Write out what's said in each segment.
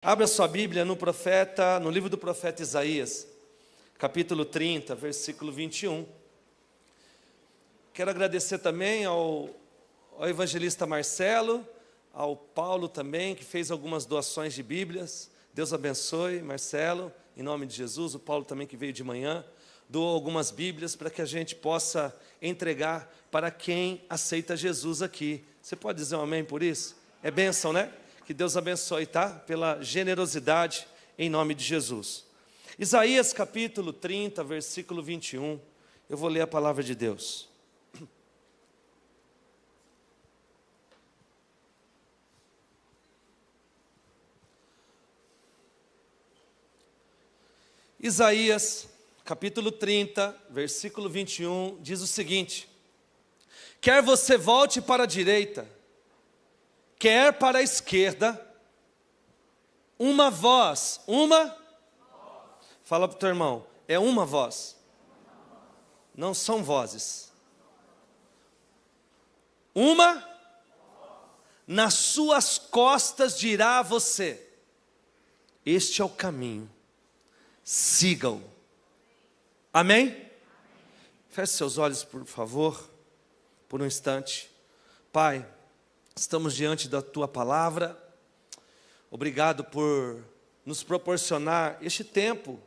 Abra sua Bíblia no livro do profeta Isaías, capítulo 30, versículo 21. Quero agradecer também ao evangelista Marcelo, ao Paulo também, que fez algumas doações de Bíblias. Deus abençoe, Marcelo, em nome de Jesus. O Paulo também, que veio de manhã, doou algumas Bíblias para que a gente possa entregar para quem aceita Jesus aqui. Você pode dizer um amém por isso? É bênção, né? Que Deus abençoe, tá? Pela generosidade, em nome de Jesus. Isaías capítulo 30, versículo 21. Eu vou ler a palavra de Deus. Isaías capítulo 30, versículo 21, diz o seguinte: quer você volte para a direita, quer para a esquerda, uma voz, fala para o teu irmão, é uma voz, não são vozes, uma, nas suas costas dirá a você, este é o caminho, siga-o. Amém? Feche seus olhos, por favor, por um instante. Pai, estamos diante da Tua Palavra. Obrigado por nos proporcionar este tempo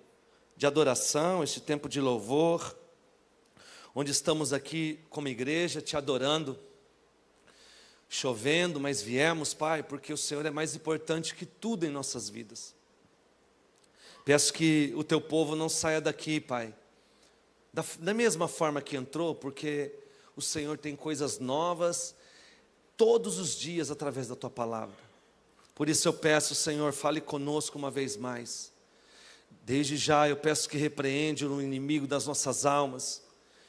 de adoração, este tempo de louvor, onde estamos aqui como igreja Te adorando, chovendo, mas viemos, Pai, porque o Senhor é mais importante que tudo em nossas vidas. Peço que o Teu povo não saia daqui, Pai, da mesma forma que entrou, porque o Senhor tem coisas novas todos os dias através da Tua Palavra. Por isso eu peço, Senhor, fale conosco uma vez mais. Desde já eu peço que repreende o inimigo das nossas almas,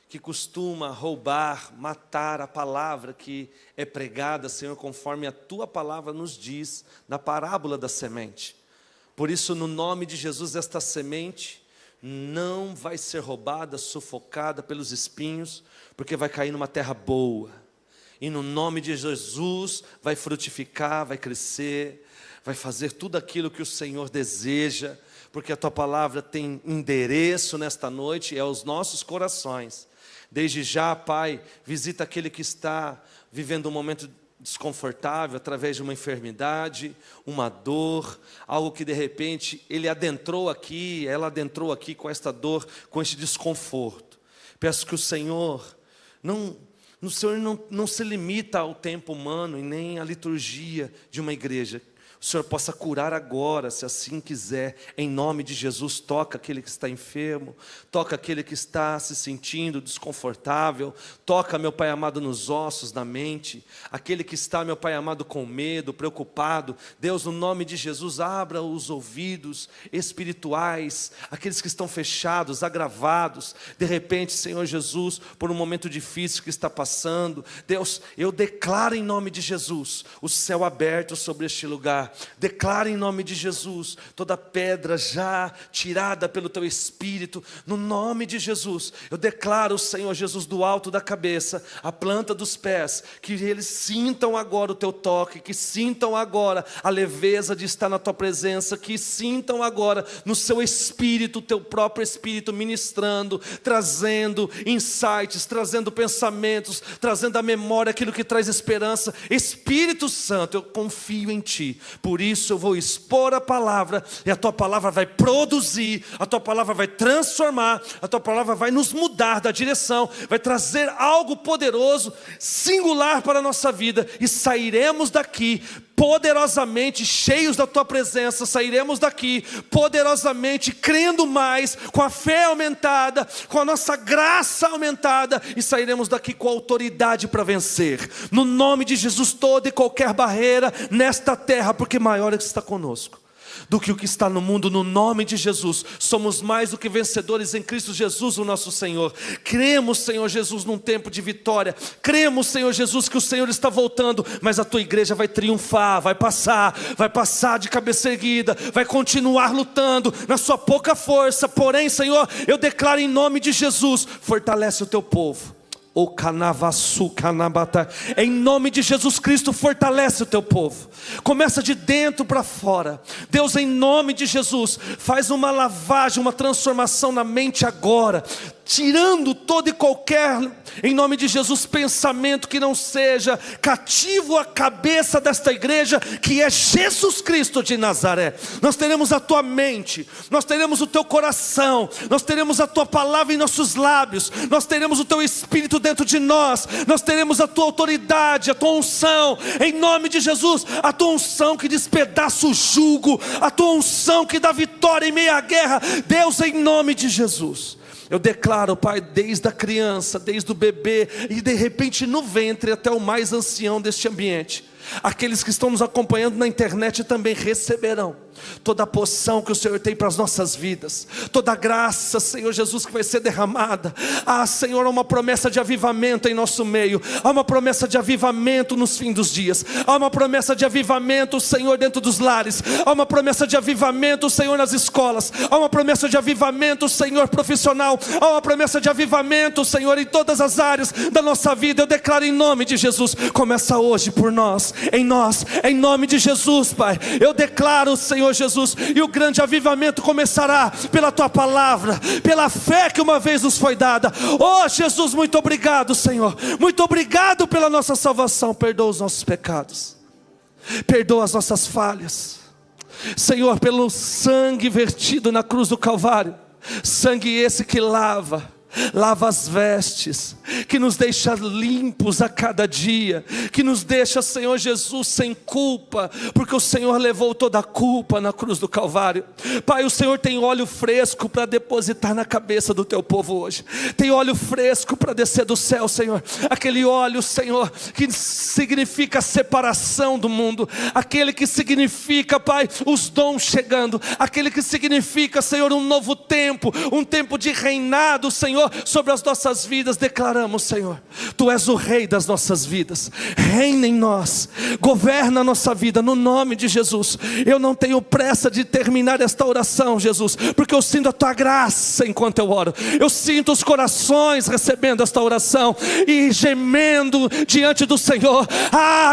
que costuma roubar, matar a palavra que é pregada, Senhor, conforme a Tua Palavra nos diz, na parábola da semente. Por isso, no nome de Jesus, esta semente não vai ser roubada, sufocada pelos espinhos, porque vai cair numa terra boa. E no nome de Jesus vai frutificar, vai crescer, vai fazer tudo aquilo que o Senhor deseja, porque a Tua Palavra tem endereço nesta noite, é aos nossos corações. Desde já, Pai, visita aquele que está vivendo um momento desconfortável, através de uma enfermidade, uma dor, algo que de repente ela adentrou aqui com esta dor, com este desconforto. Peço que o Senhor não se limita ao tempo humano e nem à liturgia de uma igreja. O Senhor possa curar agora, se assim quiser, em nome de Jesus. Toca aquele que está enfermo, toca aquele que está se sentindo desconfortável, toca, meu Pai amado, nos ossos, na mente, aquele que está, meu Pai amado, com medo, preocupado. Deus, no nome de Jesus, abra os ouvidos espirituais, aqueles que estão fechados, agravados, de repente, Senhor Jesus, por um momento difícil que está passando. Deus, eu declaro em nome de Jesus, o céu aberto sobre este lugar. Declara em nome de Jesus toda pedra já tirada pelo Teu Espírito, no nome de Jesus. Eu declaro, Senhor Jesus, do alto da cabeça, a planta dos pés, que eles sintam agora o Teu toque, que sintam agora a leveza de estar na Tua presença, que sintam agora no Seu Espírito, o Teu próprio Espírito ministrando, trazendo insights, trazendo pensamentos, trazendo à memória aquilo que traz esperança. Espírito Santo, eu confio em Ti. Por isso eu vou expor a palavra, e a Tua palavra vai produzir, a Tua palavra vai transformar, a Tua palavra vai nos mudar da direção, vai trazer algo poderoso, singular para a nossa vida, e sairemos daqui poderosamente cheios da Tua presença, sairemos daqui poderosamente crendo mais, com a fé aumentada, com a nossa graça aumentada, e sairemos daqui com autoridade para vencer, no nome de Jesus, toda e qualquer barreira nesta terra, porque maior é que está conosco do que o que está no mundo. No nome de Jesus, somos mais do que vencedores em Cristo Jesus, o nosso Senhor. Cremos, Senhor Jesus, num tempo de vitória. Cremos, Senhor Jesus, que o Senhor está voltando, mas a Tua igreja vai triunfar, vai passar de cabeça erguida, vai continuar lutando na sua pouca força. Porém, Senhor, eu declaro em nome de Jesus, fortalece o Teu povo. O canavaçu, canabata. Em nome de Jesus Cristo, fortalece o teu povo. Começa de dentro para fora. Deus, em nome de Jesus, faz uma lavagem, uma transformação na mente agora, tirando todo e qualquer, em nome de Jesus, pensamento que não seja cativo à cabeça desta igreja, que é Jesus Cristo de Nazaré. Nós teremos a tua mente, nós teremos o teu coração, nós teremos a tua palavra em nossos lábios, nós teremos o teu Espírito dentro de nós, nós teremos a tua autoridade, a tua unção, em nome de Jesus, a tua unção que despedaça o jugo, a tua unção que dá vitória em meio à guerra. Deus, em nome de Jesus, eu declaro, Pai, desde a criança, desde o bebê, e de repente no ventre até o mais ancião deste ambiente, aqueles que estão nos acompanhando na internet também receberão toda a poção que o Senhor tem para as nossas vidas, toda a graça, Senhor Jesus, que vai ser derramada. Senhor, há uma promessa de avivamento em nosso meio, há uma promessa de avivamento nos fins dos dias, há uma promessa de avivamento, Senhor, dentro dos lares, há uma promessa de avivamento, Senhor, nas escolas, há uma promessa de avivamento, Senhor, profissional, há uma promessa de avivamento, Senhor, em todas as áreas da nossa vida. Eu declaro em nome de Jesus, começa hoje por nós, em nome de Jesus, Pai. Eu declaro, Senhor Jesus, e o grande avivamento começará pela tua palavra, pela fé que uma vez nos foi dada. Oh Jesus, muito obrigado, Senhor, muito obrigado pela nossa salvação. Perdoa os nossos pecados, perdoa as nossas falhas, Senhor, pelo sangue vertido na cruz do Calvário, sangue esse que lava as vestes, que nos deixa limpos a cada dia, que nos deixa, Senhor Jesus, sem culpa, porque o Senhor levou toda a culpa na cruz do Calvário. Pai, o Senhor tem óleo fresco para depositar na cabeça do teu povo hoje, tem óleo fresco para descer do céu, Senhor, aquele óleo, Senhor, que significa a separação do mundo, aquele que significa, Pai, os dons chegando, aquele que significa, Senhor, um novo tempo, um tempo de reinado, Senhor, sobre as nossas vidas. Declaramos, Senhor, Tu és o Rei das nossas vidas, reina em nós, governa a nossa vida, no nome de Jesus. Eu não tenho pressa de terminar esta oração, Jesus, porque eu sinto a Tua graça enquanto eu oro, eu sinto os corações recebendo esta oração e gemendo diante do Senhor.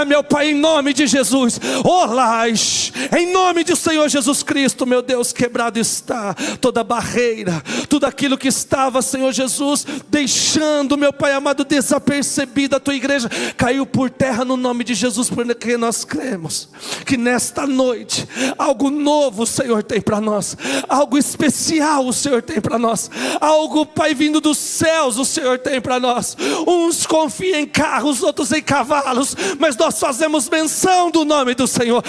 Meu Pai, em nome de Jesus, olás, em nome do Senhor Jesus Cristo, meu Deus, quebrado está toda barreira, tudo aquilo que estava, Senhor Jesus, deixando, meu Pai amado, desapercebido a Tua igreja, caiu por terra no nome de Jesus, porque nós cremos que nesta noite algo novo o Senhor tem para nós, algo especial o Senhor tem para nós, algo, Pai, vindo dos céus o Senhor tem para nós. Uns confiam em carros, outros em cavalos, mas nós fazemos menção do nome do Senhor.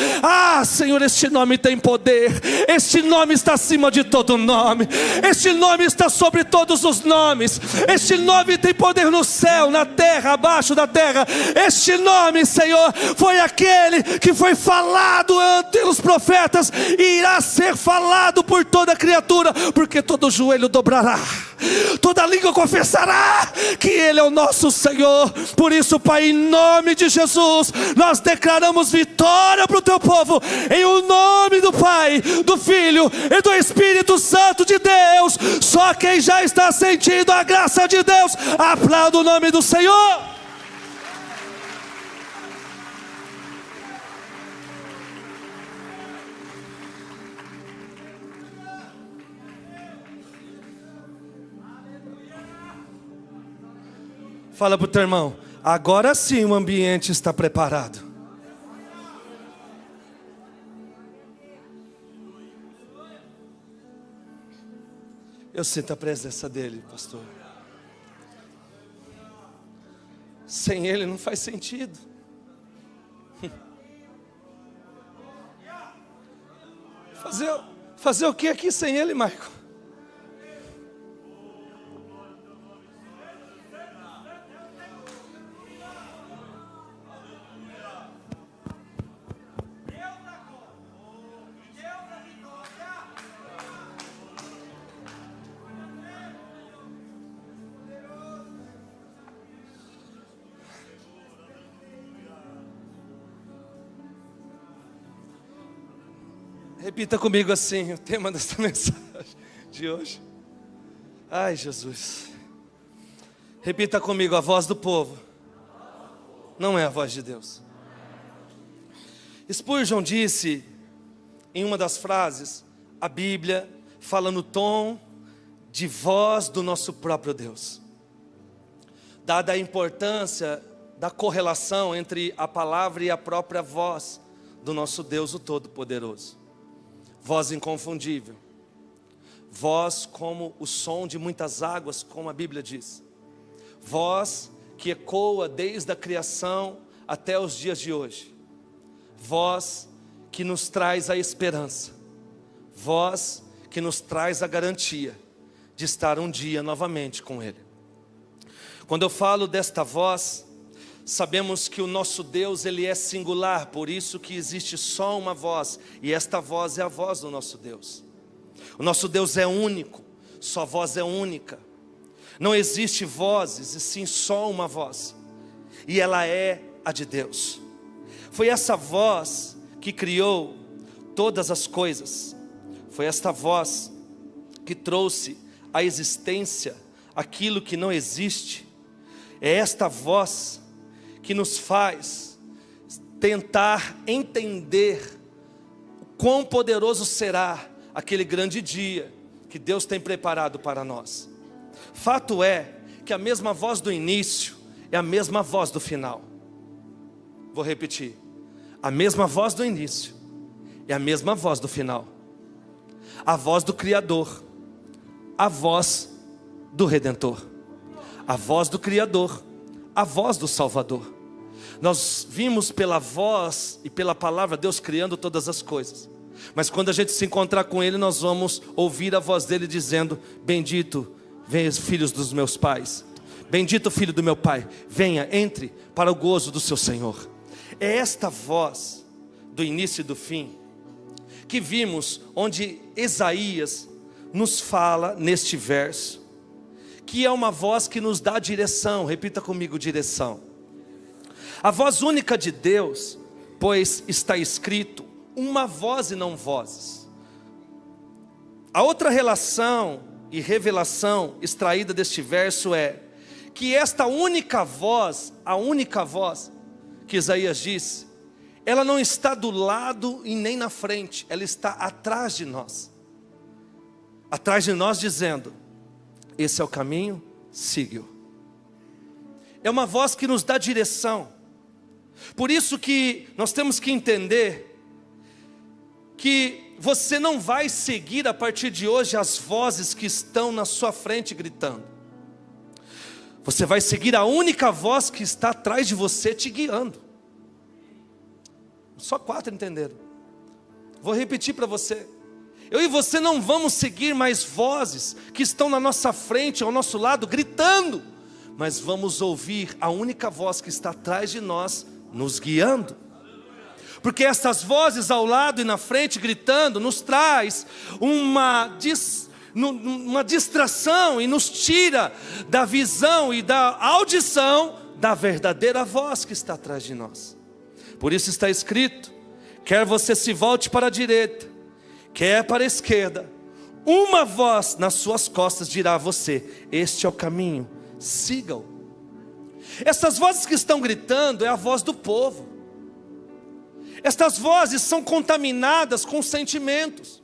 Senhor, este nome tem poder, este nome está acima de todo nome, este nome está sobre todos os nomes, este nome tem poder no céu, na terra, abaixo da terra. Este nome, Senhor, foi aquele que foi falado pelos profetas e irá ser falado por toda criatura, porque todo joelho dobrará, toda língua confessará que Ele é o nosso Senhor. Por isso, Pai, em nome de Jesus, nós declaramos vitória para o Teu povo, em o nome do Pai, do Filho e do Espírito Santo de Deus. Só quem já está sentindo a graça de Deus, aplauda o nome do Senhor. Fala para o teu irmão, agora sim o ambiente está preparado. Eu sinto a presença dEle, pastor. Sem Ele não faz sentido. Fazer o que aqui sem Ele, Michael? Repita comigo assim, o tema desta mensagem de hoje. Ai, Jesus. Repita comigo: a voz do povo não é a voz de Deus. Spurgeon disse em uma das frases: a Bíblia fala no tom de voz do nosso próprio Deus. Dada a importância da correlação entre a palavra e a própria voz do nosso Deus, o Todo-Poderoso. Voz inconfundível. Voz como o som de muitas águas, como a Bíblia diz. Voz que ecoa desde a criação até os dias de hoje. Voz que nos traz a esperança. Voz que nos traz a garantia de estar um dia novamente com Ele. Quando eu falo desta voz, sabemos que o nosso Deus, Ele é singular, por isso que existe só uma voz, e esta voz é a voz do nosso Deus. O nosso Deus é único, sua voz é única. Não existe vozes, e sim só uma voz, e ela é a de Deus. Foi essa voz que criou todas as coisas. Foi esta voz que trouxe à existência aquilo que não existe. É esta voz que nos faz tentar entender o quão poderoso será aquele grande dia que Deus tem preparado para nós. Fato é que a mesma voz do início é a mesma voz do final. Vou repetir: a mesma voz do início é a mesma voz do final. A voz do Criador, a voz do Redentor, a voz do Criador, a voz do Salvador. Nós vimos pela voz e pela palavra Deus criando todas as coisas, mas quando a gente se encontrar com Ele, nós vamos ouvir a voz dele dizendo: bendito, venha filhos dos meus pais, bendito filho do meu pai, venha, entre para o gozo do seu Senhor. É esta voz do início e do fim que vimos, onde Isaías nos fala neste verso, que é uma voz que nos dá direção. Repita comigo: direção. A voz única de Deus, pois está escrito: uma voz e não vozes. A outra relação e revelação extraída deste verso é que esta única voz, a única voz que Isaías disse, ela não está do lado e nem na frente, ela está atrás de nós. Atrás de nós dizendo: esse é o caminho, siga-o. É uma voz que nos dá direção. Por isso que nós temos que entender que você não vai seguir a partir de hoje as vozes que estão na sua frente gritando. Você vai seguir a única voz que está atrás de você te guiando. Só 4 entenderam. Vou repetir para você. Eu e você não vamos seguir mais vozes que estão na nossa frente, ao nosso lado, gritando, mas vamos ouvir a única voz que está atrás de nós, nos guiando. Porque essas vozes ao lado e na frente gritando, nos traz uma distração e nos tira da visão e da audição da verdadeira voz que está atrás de nós. Por isso está escrito: quer você se volte para a direita, quer para a esquerda, uma voz nas suas costas dirá a você: este é o caminho, siga-o. Essas vozes que estão gritando é a voz do povo. Estas vozes são contaminadas com sentimentos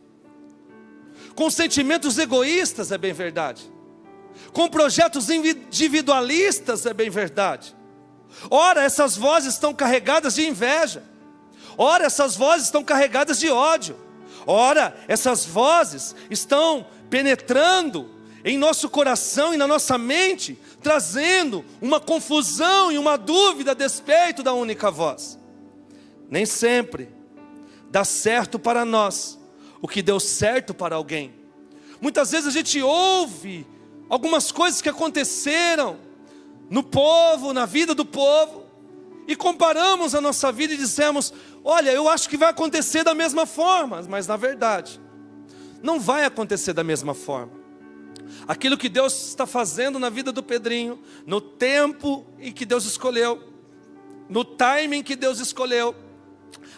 egoístas, é bem verdade, com projetos individualistas, é bem verdade. Ora, essas vozes estão carregadas de inveja. Ora, essas vozes estão carregadas de ódio. Ora, essas vozes estão penetrando em nosso coração e na nossa mente, trazendo uma confusão e uma dúvida a despeito da única voz. Nem sempre dá certo para nós o que deu certo para alguém. Muitas vezes a gente ouve algumas coisas que aconteceram no povo, na vida do povo, e comparamos a nossa vida e dizemos: olha, eu acho que vai acontecer da mesma forma. Mas na verdade, não vai acontecer da mesma forma. Aquilo que Deus está fazendo na vida do Pedrinho, no tempo em que Deus escolheu, no timing que Deus escolheu,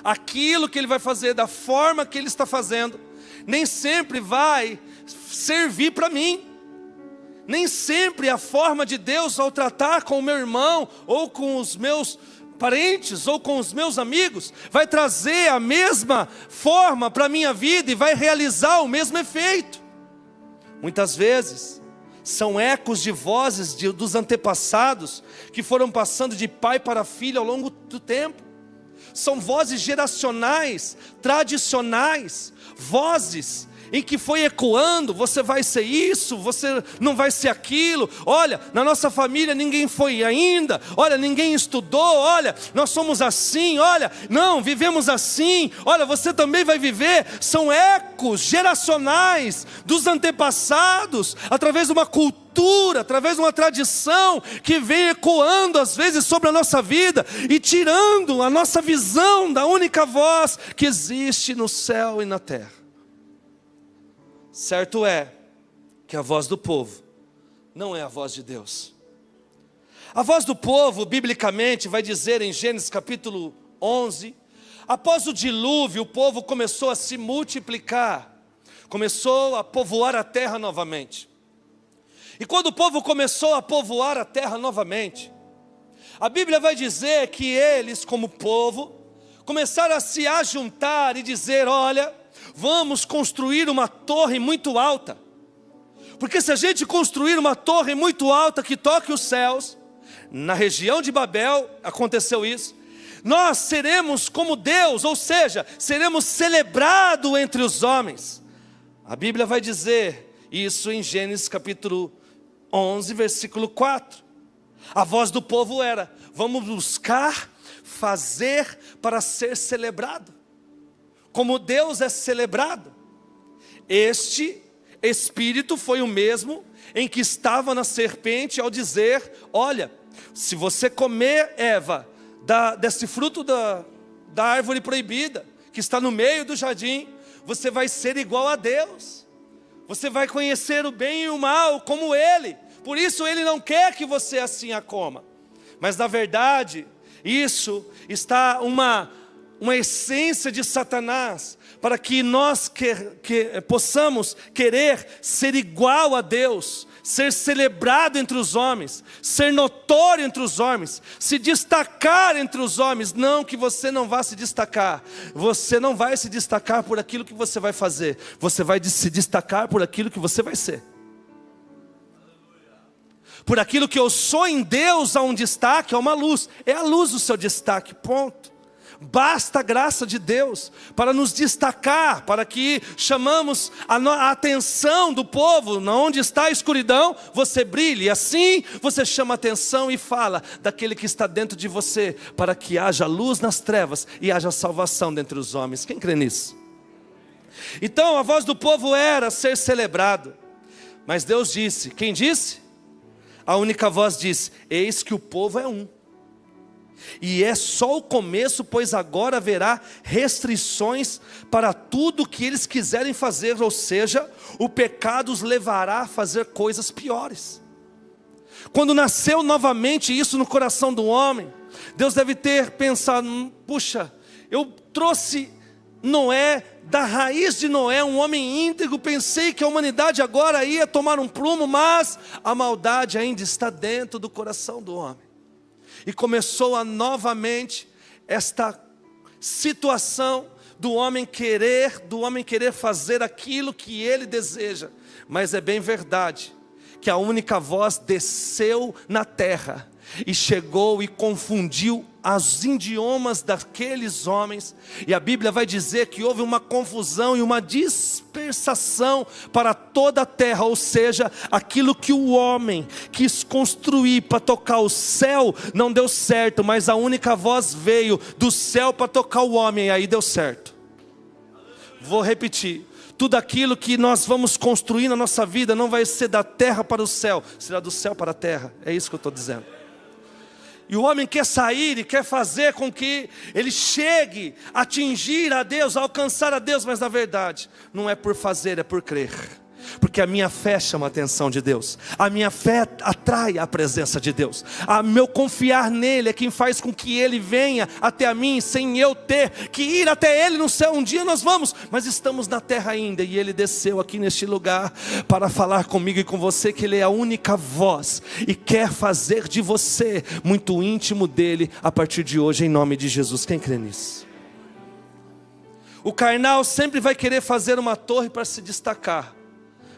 aquilo que Ele vai fazer da forma que Ele está fazendo, nem sempre vai servir para mim. nem sempre a forma de Deus ao tratar com o meu irmão, ou com os meus parentes, ou com os meus amigos, vai trazer a mesma forma para a minha vida e vai realizar o mesmo efeito. Muitas vezes, são ecos de vozes dos antepassados, que foram passando de pai para filho ao longo do tempo. São vozes geracionais, tradicionais, vozes em que foi ecoando: você vai ser isso, você não vai ser aquilo. Olha, na nossa família ninguém foi ainda. Olha, ninguém estudou. Olha, nós somos assim. Olha, não, vivemos assim. Olha, você também vai viver. São ecos geracionais dos antepassados, através de uma cultura, através de uma tradição que vem ecoando às vezes sobre a nossa vida e tirando a nossa visão da única voz que existe no céu e na terra. Certo é que a voz do povo não é a voz de Deus. A voz do povo, biblicamente, vai dizer em Gênesis capítulo 11, após o dilúvio, o povo começou a se multiplicar, começou a povoar a terra novamente. E quando o povo começou a povoar a terra novamente, a Bíblia vai dizer que eles, como povo, começaram a se ajuntar e dizer: olha, vamos construir uma torre muito alta, porque se a gente construir uma torre muito alta que toque os céus, na região de Babel aconteceu isso, nós seremos como Deus, ou seja, seremos celebrados entre os homens. A Bíblia vai dizer isso em Gênesis capítulo 11, versículo 4. A voz do povo era: vamos buscar fazer para ser celebrado, como Deus é celebrado. Este espírito foi o mesmo em que estava na serpente ao dizer: olha, se você comer, Eva, desse fruto da árvore proibida, que está no meio do jardim, você vai ser igual a Deus. Você vai conhecer o bem e o mal como Ele. Por isso Ele não quer que você assim a coma. Mas na verdade, isso está uma essência de Satanás, para que nós possamos querer ser igual a Deus, ser celebrado entre os homens, ser notório entre os homens, se destacar entre os homens. Não que você não vá se destacar, você não vai se destacar por aquilo que você vai fazer, você vai se destacar por aquilo que você vai ser. Por aquilo que eu sou em Deus há um destaque, há uma luz, é a luz do seu destaque, ponto. Basta a graça de Deus para nos destacar, para que chamamos a atenção do povo. Onde está a escuridão, você brilha, e assim você chama a atenção e fala daquele que está dentro de você, para que haja luz nas trevas e haja salvação dentre os homens. Quem crê nisso? Então a voz do povo era ser celebrado, mas Deus disse, quem disse? A única voz disse: eis que o povo é um. E é só o começo, pois agora haverá restrições para tudo que eles quiserem fazer, ou seja, o pecado os levará a fazer coisas piores. Quando nasceu novamente isso no coração do homem, Deus deve ter pensado: puxa, eu trouxe Noé, da raiz de Noé, um homem íntegro, pensei que a humanidade agora ia tomar um prumo, mas a maldade ainda está dentro do coração do homem. E começou novamente esta situação do homem querer fazer aquilo que ele deseja. Mas é bem verdade que a única voz desceu na terra e chegou e confundiu os idiomas daqueles homens, e a Bíblia vai dizer que houve uma confusão e uma dispersação para toda a terra, ou seja, aquilo que o homem quis construir para tocar o céu, não deu certo, mas a única voz veio do céu para tocar o homem, e aí deu certo. Vou repetir: tudo aquilo que nós vamos construir na nossa vida não vai ser da terra para o céu, será do céu para a terra, é isso que eu estou dizendo. E o homem quer sair e quer fazer com que ele chegue a atingir a Deus, a alcançar a Deus, mas na verdade não é por fazer, é por crer. Porque a minha fé chama a atenção de Deus. A minha fé atrai a presença de Deus. Meu confiar nele é quem faz com que ele venha até a mim, sem eu ter que ir até ele no céu. Um dia nós vamos, mas estamos na terra ainda. E ele desceu aqui neste lugar para falar comigo e com você que ele é a única voz e quer fazer de você muito íntimo dele a partir de hoje, em nome de Jesus. Quem crê nisso? O carnal sempre vai querer fazer uma torre para se destacar,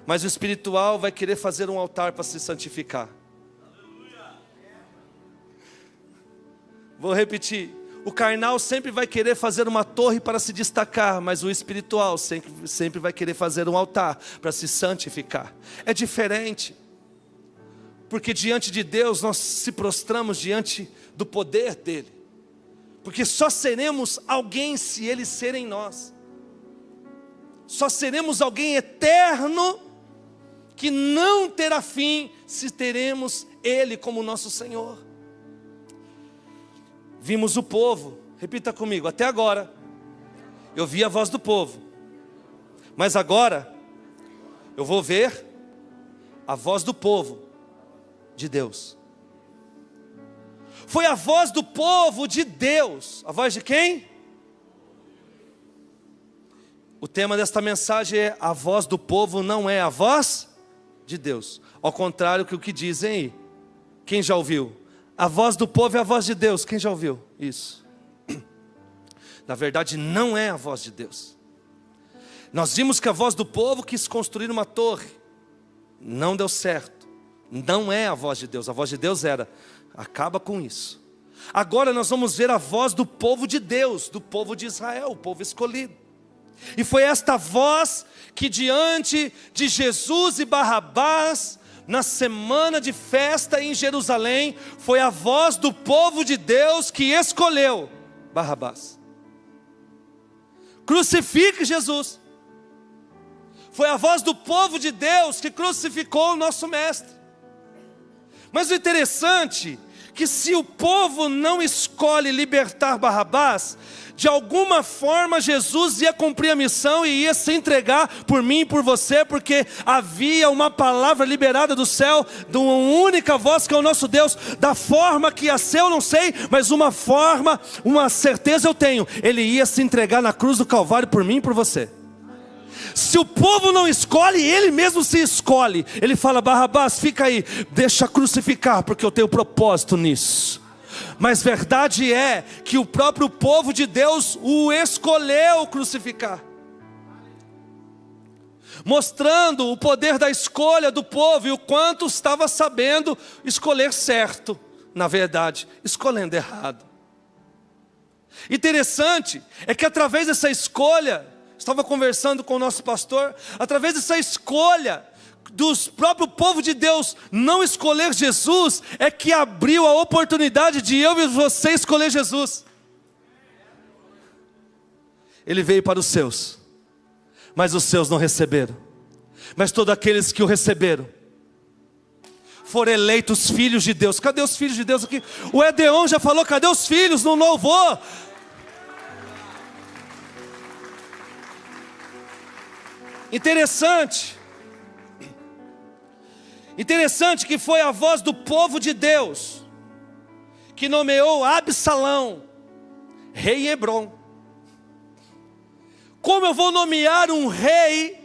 mas o espiritual vai querer fazer um altar para se santificar. Vou repetir. O carnal sempre vai querer fazer uma torre para se destacar, mas o espiritual sempre vai querer fazer um altar para se santificar. É diferente, porque diante de Deus nós se prostramos diante do poder dele, porque só seremos alguém se ele ser em nós. Só seremos alguém eterno que não terá fim se teremos ele como nosso Senhor. Vimos o povo, repita comigo, até agora eu vi a voz do povo, mas agora eu vou ver a voz do povo de Deus. Foi a voz do povo de Deus. A voz de quem? O tema desta mensagem é: a voz do povo não é a voz de Deus. Ao contrário que o que dizem aí. Quem já ouviu? A voz do povo é a voz de Deus. Quem já ouviu isso? Na verdade não é a voz de Deus. Nós vimos que a voz do povo quis construir uma torre. Não deu certo. Não é a voz de Deus. A voz de Deus era: acaba com isso. Agora nós vamos ver a voz do povo de Deus, do povo de Israel, o povo escolhido. E foi esta voz que diante de Jesus e Barrabás, na semana de festa em Jerusalém, foi a voz do povo de Deus que escolheu Barrabás. Crucifique Jesus. Foi a voz do povo de Deus que crucificou o nosso mestre. Mas o interessante é que se o povo não escolhe libertar Barrabás, de alguma forma Jesus ia cumprir a missão e ia se entregar por mim e por você, porque havia uma palavra liberada do céu, de uma única voz que é o nosso Deus. Da forma que ia ser eu não sei, mas uma certeza eu tenho: ele ia se entregar na cruz do Calvário por mim e por você. Se o povo não escolhe, ele mesmo se escolhe. Ele fala: Barrabás, fica aí, deixa crucificar, porque eu tenho propósito nisso. Mas verdade é que o próprio povo de Deus o escolheu crucificar, mostrando o poder da escolha do povo e o quanto estava sabendo escolher certo, na verdade, escolhendo errado. Interessante é que através dessa escolha, estava conversando com o nosso pastor, através dessa escolha do próprio povo de Deus não escolher Jesus, é que abriu a oportunidade de eu e você escolher Jesus. Ele veio para os seus, mas os seus não receberam. Mas todos aqueles que o receberam foram eleitos filhos de Deus. Cadê os filhos de Deus aqui? O Edeon já falou: cadê os filhos no louvor? Interessante que foi a voz do povo de Deus que nomeou Absalão rei em Hebrom. Como eu vou nomear um rei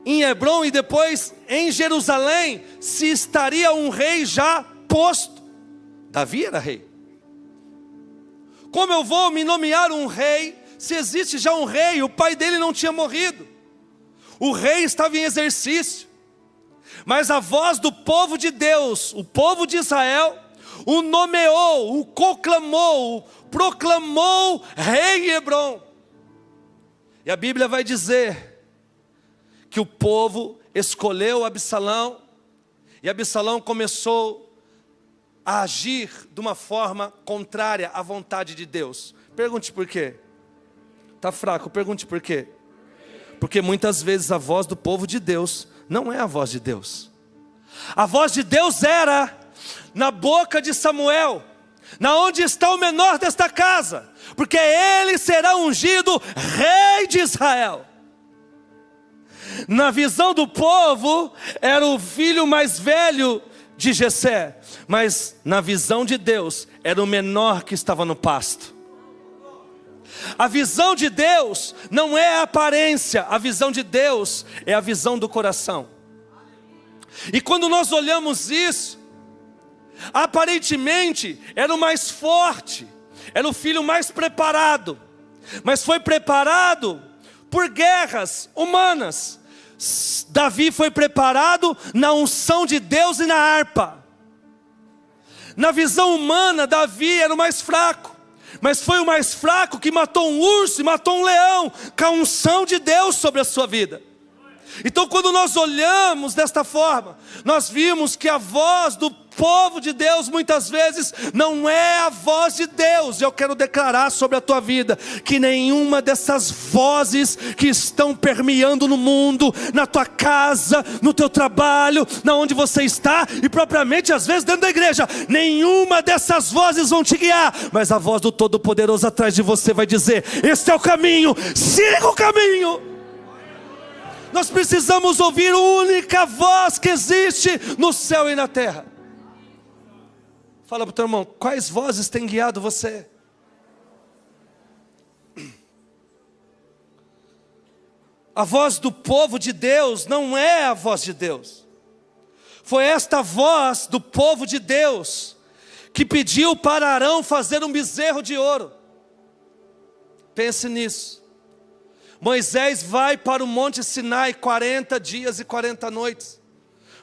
em Hebrom e depois em Jerusalém, se estaria um rei já posto? Davi era rei. Como eu vou me nomear um rei se existe já um rei? O pai dele não tinha morrido. O rei estava em exercício. Mas a voz do povo de Deus, o povo de Israel, o nomeou, o conclamou, o proclamou rei em Hebrom. E a Bíblia vai dizer que o povo escolheu Absalão, e Absalão começou a agir de uma forma contrária à vontade de Deus. Pergunte por quê. Está fraco, pergunte por quê. Porque muitas vezes a voz do povo de Deus não é a voz de Deus. A voz de Deus era na boca de Samuel: na onde está o menor desta casa, porque ele será ungido rei de Israel. Na visão do povo, era o filho mais velho de Jessé, mas na visão de Deus, era o menor que estava no pasto. A visão de Deus não é a aparência, a visão de Deus é a visão do coração. E quando nós olhamos isso, aparentemente era o mais forte, era o filho mais preparado, mas foi preparado por guerras humanas. Davi foi preparado na unção de Deus e na harpa. Na visão humana, Davi era o mais fraco, mas foi o mais fraco que matou um urso e matou um leão, com a unção de Deus sobre a sua vida. Então quando nós olhamos desta forma, nós vimos que a voz do povo de Deus muitas vezes não é a voz de Deus. Eu quero declarar sobre a tua vida que nenhuma dessas vozes que estão permeando no mundo, na tua casa, no teu trabalho, na onde você está e propriamente às vezes dentro da igreja, nenhuma dessas vozes vão te guiar, mas a voz do Todo-Poderoso atrás de você vai dizer: este é o caminho, siga o caminho. Nós precisamos ouvir a única voz que existe no céu e na terra. Fala para o teu irmão: quais vozes têm guiado você? A voz do povo de Deus não é a voz de Deus. Foi esta voz do povo de Deus que pediu para Arão fazer um bezerro de ouro. Pense nisso. Moisés vai para o Monte Sinai 40 dias e 40 noites,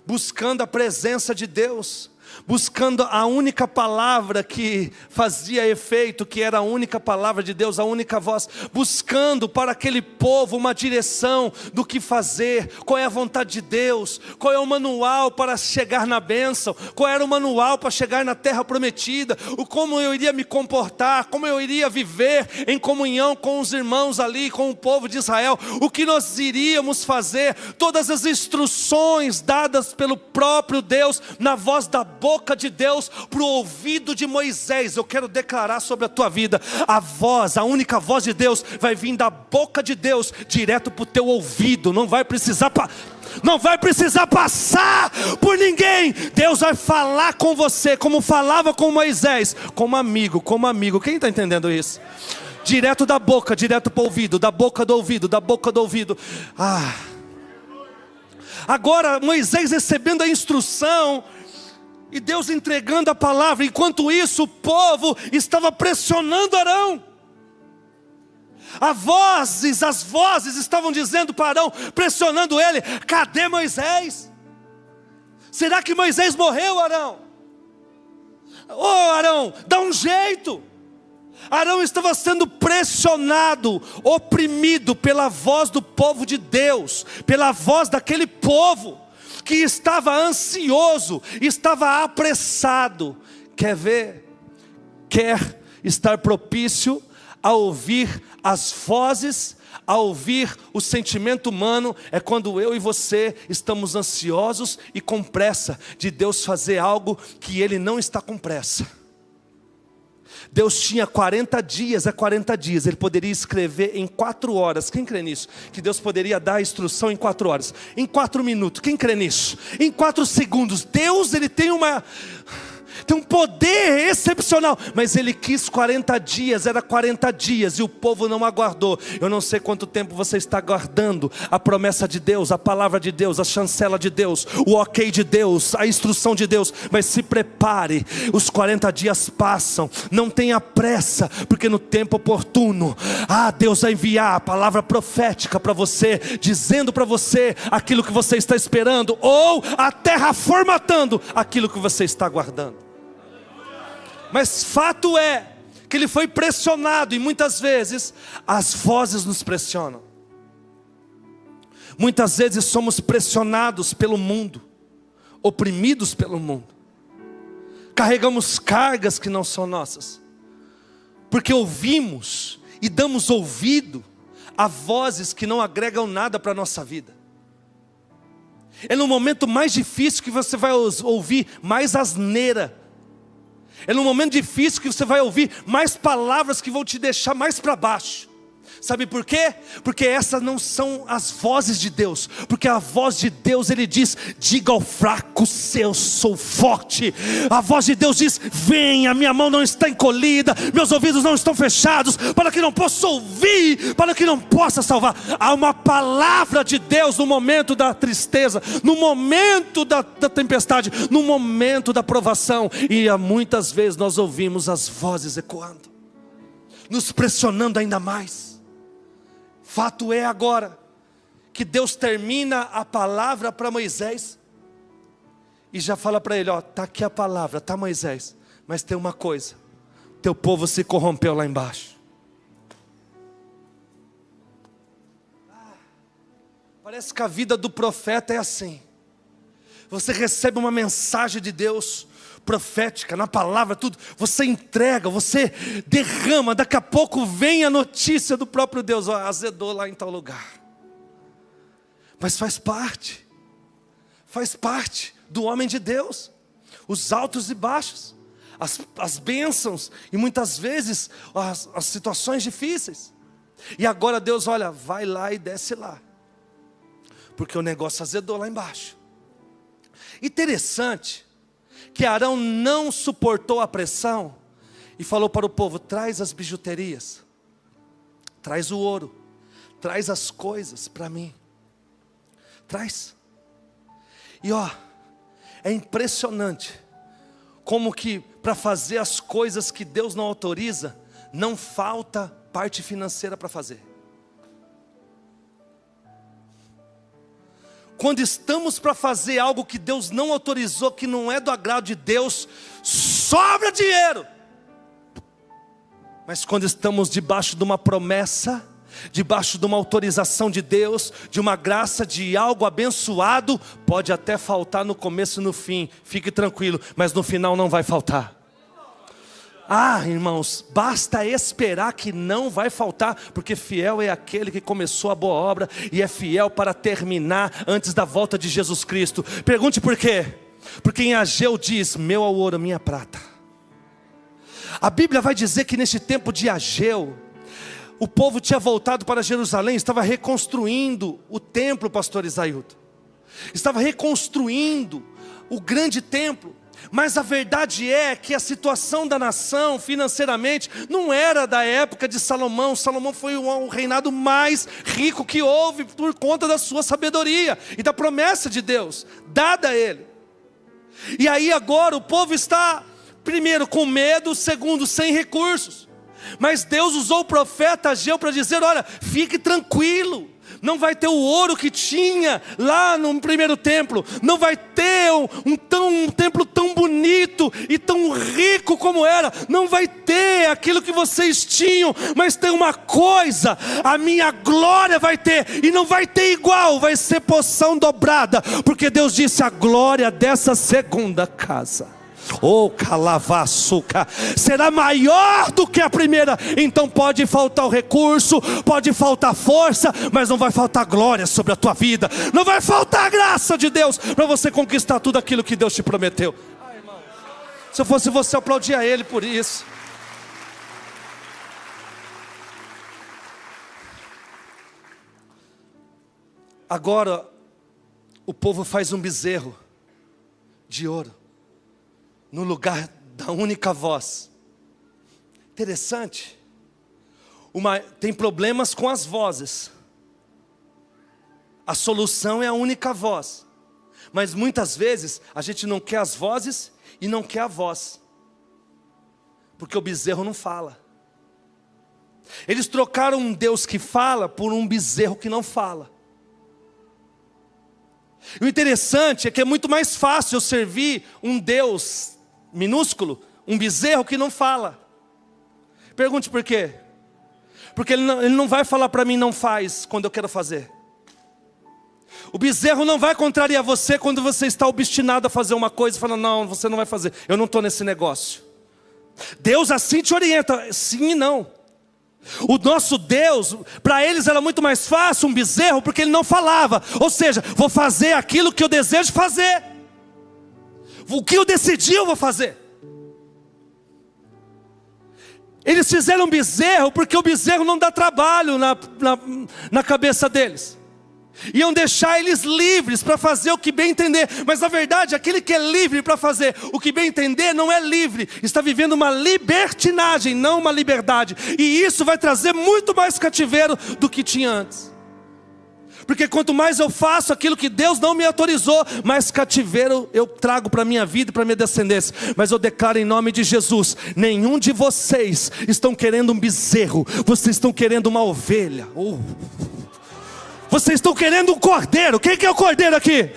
buscando a presença de Deus, buscando a única palavra que fazia efeito, que era a única palavra de Deus, a única voz, buscando para aquele povo uma direção do que fazer, qual é a vontade de Deus, qual é o manual para chegar na bênção, qual era o manual para chegar na terra prometida, como eu iria me comportar, como eu iria viver em comunhão com os irmãos ali, com o povo de Israel, o que nós iríamos fazer, todas as instruções dadas pelo próprio Deus, na voz da boca de Deus, para o ouvido de Moisés. Eu quero declarar sobre a tua vida, a voz, a única voz de Deus, vai vir da boca de Deus, direto para o teu ouvido, não vai precisar passar por ninguém. Deus vai falar com você, como falava com Moisés, como amigo, quem está entendendo isso? Direto da boca, direto para o ouvido, da boca do ouvido, da boca do ouvido. Agora Moisés recebendo a instrução, e Deus entregando a palavra. Enquanto isso, o povo estava pressionando Arão. As vozes estavam dizendo para Arão, pressionando ele: cadê Moisés? Será que Moisés morreu, Arão? Arão, dá um jeito. Arão estava sendo pressionado, oprimido pela voz do povo de Deus, pela voz daquele povo que estava ansioso, estava apressado. Quer estar propício a ouvir as vozes, a ouvir o sentimento humano, é quando eu e você estamos ansiosos e com pressa de Deus fazer algo que Ele não está com pressa. Deus tinha 40 dias, Ele poderia escrever em 4 horas, quem crê nisso? Que Deus poderia dar a instrução em 4 horas, em 4 minutos, quem crê nisso? Em 4 segundos, Deus Ele tem um poder excepcional, mas Ele quis 40 dias, era 40 dias, e o povo não aguardou. Eu não sei quanto tempo você está aguardando a promessa de Deus, a palavra de Deus, a chancela de Deus, o ok de Deus, a instrução de Deus, mas se prepare, os 40 dias passam, não tenha pressa, porque no tempo oportuno, Deus vai enviar a palavra profética para você, dizendo para você aquilo que você está esperando, ou a terra formatando aquilo que você está aguardando. Mas fato é que ele foi pressionado, e muitas vezes as vozes nos pressionam. Muitas vezes somos pressionados pelo mundo, oprimidos pelo mundo. Carregamos cargas que não são nossas, porque ouvimos e damos ouvido a vozes que não agregam nada para a nossa vida. É no momento mais difícil que você vai ouvir mais asneira. É no momento difícil que você vai ouvir mais palavras que vão te deixar mais para baixo. Sabe por quê? Porque essas não são as vozes de Deus. Porque a voz de Deus, Ele diz: diga ao fraco, eu sou forte. A voz de Deus diz: venha, minha mão não está encolhida, meus ouvidos não estão fechados, para que não possa ouvir, para que não possa salvar. Há uma palavra de Deus no momento da tristeza, no momento da tempestade, no momento da provação. E muitas vezes nós ouvimos as vozes ecoando, nos pressionando ainda mais. Fato é agora que Deus termina a palavra para Moisés e já fala para ele: ó, está aqui a palavra, tá, Moisés, mas tem uma coisa, teu povo se corrompeu lá embaixo. Parece que a vida do profeta é assim. Você recebe uma mensagem de Deus profética, na palavra, tudo, você entrega, você derrama, daqui a pouco vem a notícia do próprio Deus: ó, azedou lá em tal lugar. Mas faz parte do homem de Deus, os altos e baixos, as bênçãos, e muitas vezes as situações difíceis. E agora Deus, olha, vai lá e desce lá, porque o negócio azedou lá embaixo. Interessante que Arão não suportou a pressão e falou para o povo: traz as bijuterias, traz o ouro, traz as coisas para mim, traz. E ó, é impressionante como que para fazer as coisas que Deus não autoriza, não falta parte financeira para fazer. Quando estamos para fazer algo que Deus não autorizou, que não é do agrado de Deus, sobra dinheiro. Mas quando estamos debaixo de uma promessa, debaixo de uma autorização de Deus, de uma graça, de algo abençoado, pode até faltar no começo e no fim, fique tranquilo, mas no final não vai faltar. Ah, irmãos, basta esperar que não vai faltar, porque fiel é aquele que começou a boa obra e é fiel para terminar antes da volta de Jesus Cristo. Pergunte por quê? Porque em Ageu diz: meu é o ouro, minha prata. A Bíblia vai dizer que nesse tempo de Ageu, o povo tinha voltado para Jerusalém, estava reconstruindo o templo, pastor Isailton. Estava reconstruindo o grande templo. Mas a verdade é que a situação da nação financeiramente não era da época de Salomão. Salomão foi o reinado mais rico que houve por conta da sua sabedoria e da promessa de Deus dada a ele. E aí agora o povo está, primeiro, com medo, segundo, sem recursos. Mas Deus usou o profeta Ageu para dizer: olha, fique tranquilo, não vai ter o ouro que tinha lá no primeiro templo, não vai ter um templo tão bonito e tão rico como era, não vai ter aquilo que vocês tinham, mas tem uma coisa: a minha glória vai ter, e não vai ter igual, vai ser porção dobrada, porque Deus disse: a glória dessa segunda casa, oh, calavaçuca, será maior do que a primeira. Então pode faltar o recurso, pode faltar força, mas não vai faltar glória sobre a tua vida, não vai faltar a graça de Deus para você conquistar tudo aquilo que Deus te prometeu. Ah, irmão, se eu fosse você, eu aplaudia Ele por isso. Agora o povo faz um bezerro de ouro no lugar da única voz. Interessante. Tem problemas com as vozes. A solução é a única voz. Mas muitas vezes a gente não quer as vozes e não quer a voz, porque o bezerro não fala. Eles trocaram um Deus que fala por um bezerro que não fala. E o interessante é que é muito mais fácil eu servir um Deus minúsculo, um bezerro que não fala. Pergunte por quê? Porque ele não vai falar para mim: não faz, quando eu quero fazer. O bezerro não vai contrariar você quando você está obstinado a fazer uma coisa e fala: não, você não vai fazer, eu não estou nesse negócio. Deus assim te orienta, sim e não. O nosso Deus, para eles era muito mais fácil um bezerro, porque ele não falava. Ou seja, vou fazer aquilo que eu desejo fazer, o que eu decidi eu vou fazer. Eles fizeram um bezerro porque o bezerro não dá trabalho na cabeça deles. Iam deixar eles livres para fazer o que bem entender. Mas na verdade, aquele que é livre para fazer o que bem entender não é livre. Está vivendo uma libertinagem, não uma liberdade. E isso vai trazer muito mais cativeiro do que tinha antes. Porque quanto mais eu faço aquilo que Deus não me autorizou, mais cativeiro eu trago para a minha vida e para a minha descendência. Mas eu declaro em nome de Jesus: nenhum de vocês estão querendo um bezerro, vocês estão querendo uma ovelha. Vocês estão querendo um cordeiro. Quem que é o cordeiro aqui?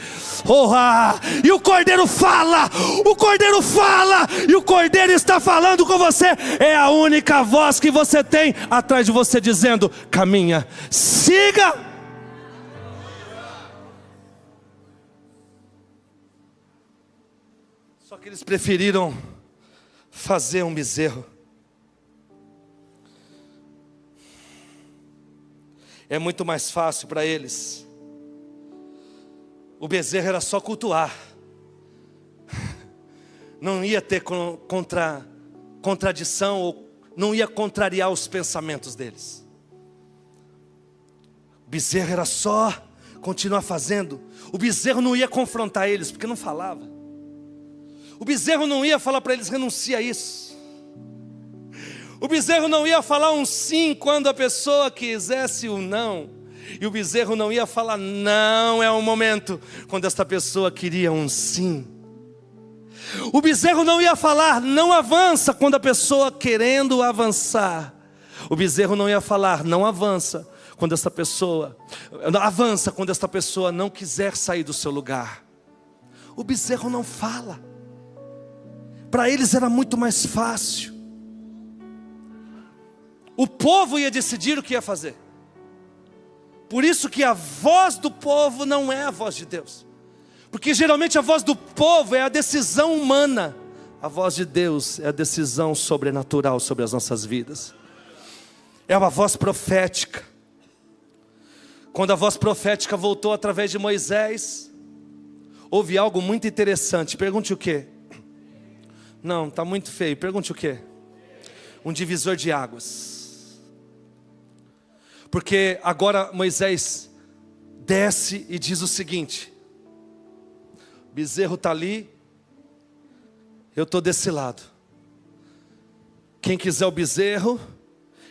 E o cordeiro fala. O cordeiro fala. E o cordeiro está falando com você. É a única voz que você tem atrás de você dizendo: caminha, siga. Só que eles preferiram fazer um bezerro. É muito mais fácil para eles. O bezerro era só cultuar. Não ia ter contradição, ou não ia contrariar os pensamentos deles. O bezerro era só continuar fazendo. O bezerro não ia confrontar eles, porque não falava. O bezerro não ia falar para eles: renuncia a isso. O bezerro não ia falar um sim quando a pessoa quisesse um não. E o bezerro não ia falar: não é o momento, quando esta pessoa queria um sim. O bezerro não ia falar: não avança, quando a pessoa querendo avançar. O bezerro não ia falar: não avança, quando esta pessoa avança, quando esta pessoa não quiser sair do seu lugar. O bezerro não fala. Para eles era muito mais fácil. O povo ia decidir o que ia fazer. Por isso que a voz do povo não é a voz de Deus. Porque geralmente a voz do povo é a decisão humana. A voz de Deus é a decisão sobrenatural sobre as nossas vidas. É uma voz profética. Quando a voz profética voltou através de Moisés, houve algo muito interessante. Pergunte o quê? Não, está muito feio. Pergunte o quê? Um divisor de águas. Porque agora Moisés desce e diz o seguinte: o bezerro está ali, eu estou desse lado. Quem quiser o bezerro,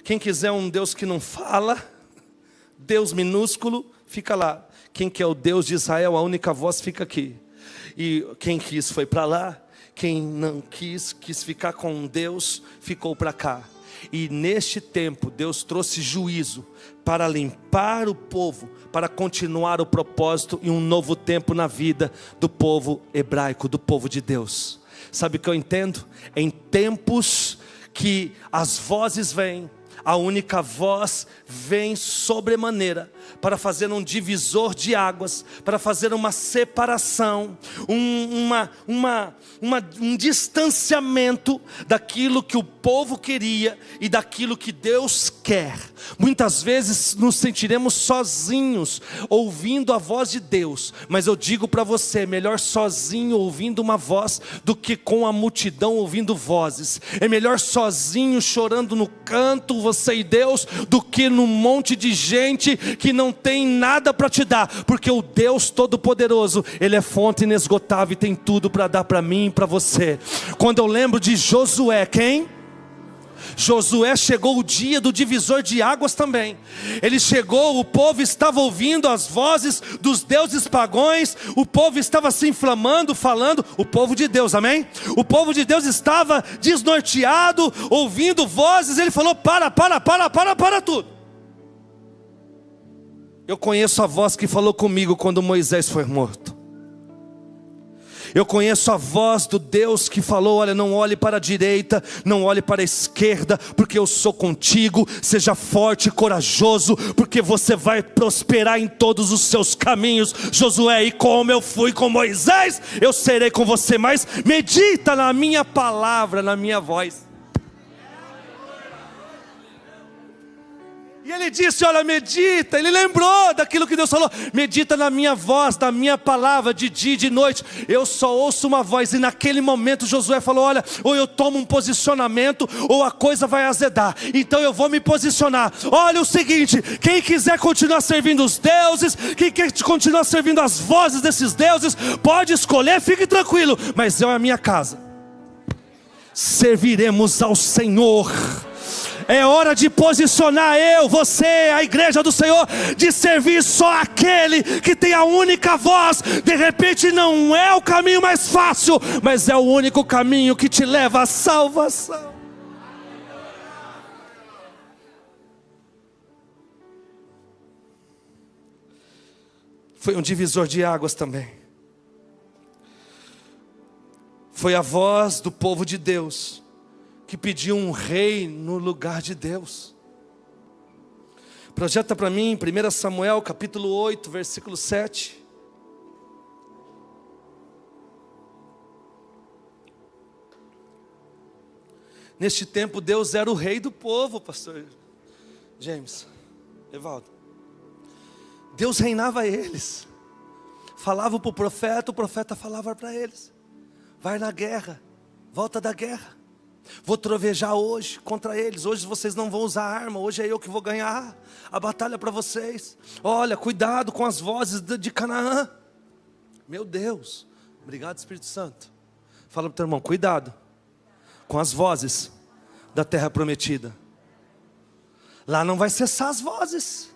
quem quiser um Deus que não fala, Deus minúsculo, fica lá. Quem quer o Deus de Israel, a única voz, fica aqui. E quem quis foi para lá. Quem não quis ficar com Deus, ficou para cá. E neste tempo Deus trouxe juízo para limpar o povo, para continuar o propósito e um novo tempo na vida do povo hebraico, do povo de Deus. Sabe o que eu entendo? Em tempos que as vozes vêm, a única voz vem sobremaneira para fazer um divisor de águas, para fazer uma separação, um distanciamento daquilo que o povo queria e daquilo que Deus quer. Muitas vezes nos sentiremos sozinhos ouvindo a voz de Deus, mas eu digo para você: melhor sozinho ouvindo uma voz do que com a multidão ouvindo vozes. É melhor sozinho chorando no canto, você e Deus, do que num monte de gente que não tem nada para te dar. Porque o Deus Todo-Poderoso, Ele é fonte inesgotável e tem tudo para dar para mim e para você. Quando eu lembro de Josué, quem? Josué, chegou o dia do divisor de águas também. Ele chegou, o povo estava ouvindo as vozes dos deuses pagãos. O povo estava se inflamando, falando. O povo de Deus, amém? O povo de Deus estava desnorteado, ouvindo vozes. Ele falou: para tudo. Eu conheço a voz que falou comigo quando Moisés foi morto. Eu conheço a voz do Deus que falou: olha, não olhe para a direita, não olhe para a esquerda, porque eu sou contigo. Seja forte e corajoso, porque você vai prosperar em todos os seus caminhos. Josué, e como eu fui com Moisés, eu serei com você. Mas medita na minha palavra, na minha voz. E ele ele disse, olha, medita. Ele lembrou daquilo que Deus falou. Medita na minha voz, na minha palavra, de dia e de noite. Eu só ouço uma voz. E naquele momento Josué falou, olha, ou eu tomo um posicionamento, ou a coisa vai azedar. Então eu vou me posicionar. Olha o seguinte, quem quiser continuar servindo os deuses, quem quer continuar servindo as vozes desses deuses, pode escolher, fique tranquilo. Mas eu e a minha casa serviremos ao Senhor. É hora de posicionar eu, você, a igreja do Senhor, de servir só aquele que tem a única voz. De repente não é o caminho mais fácil, mas é o único caminho que te leva à salvação. Foi um divisor de águas também. Foi a voz do povo de Deus que pediu um rei no lugar de Deus. Projeta para mim 1 Samuel capítulo 8, versículo 7. Neste tempo Deus era o rei do povo, pastor James, Evaldo. Deus reinava eles. Falava para o profeta falava para eles. Vai na guerra, volta da guerra. Vou trovejar hoje contra eles. Hoje vocês não vão usar arma. Hoje é eu que vou ganhar a batalha para vocês. Olha, cuidado com as vozes de Canaã. Meu Deus, obrigado Espírito Santo. Fala para o teu irmão, cuidado com as vozes da terra prometida. Lá não vai cessar as vozes.